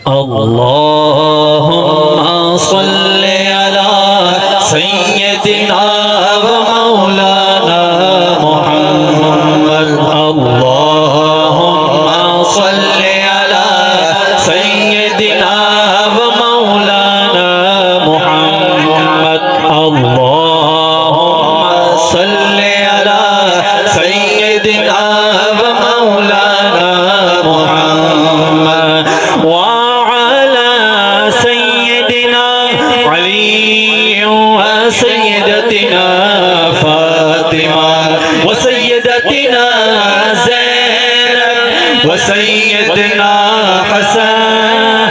اللهم صل على سيدنا ومولانا محمد اللهم صل على سيدنا ومولانا محمد اللهم صل على سيدنا ومولانا محمد وعلى سيدنا علي وسيدتنا فاطمة وسيدتنا زينب وسيدنا حسن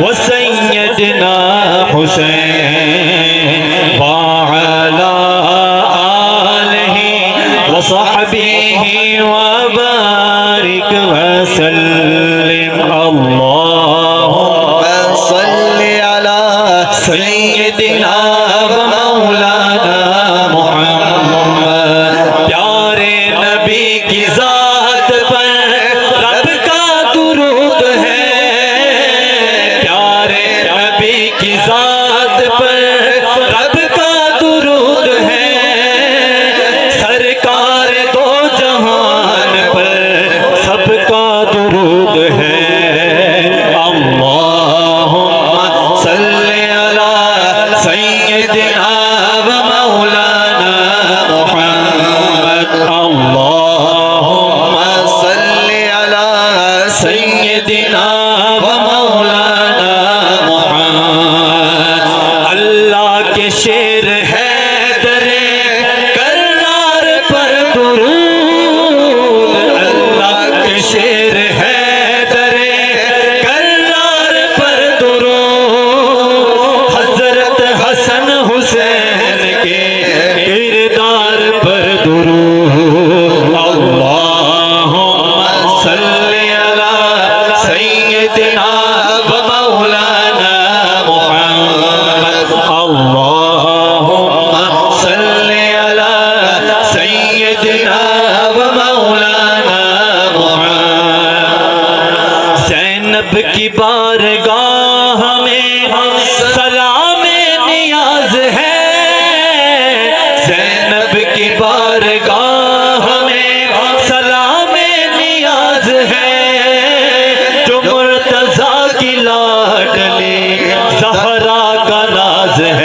وسيدنا حسين وعلى آله وصحبه وبارك وسلم اللهم صل على سيدنا ومولانا محمد پیارے نبی کی ذات پر رب کا درود ہے پیارے نبی کی ذات پر رب کا درود ہے سرکار دو جہان پر سب کا درود ہے اللہم صل علی سیدنا ومولانا محمد اللہم صل علی سیدنا ومولانا محمد اللہ کے شیر حیدر کرار پر درود اللہ کے شیر حیدر کرار پر درود حضرت حسن حسین کے کردار پر درود اللہم صل علی سیدنا ومولانا محمد اللہم صل علی سیدنا ومولانا محمد زینب کی بارگاہ میں سلام نیاز ہے زینب کی بارگاہ میں سلام نیاز ہے جو مرتضیٰ کی لاڈلی زہرا کا ناز ہے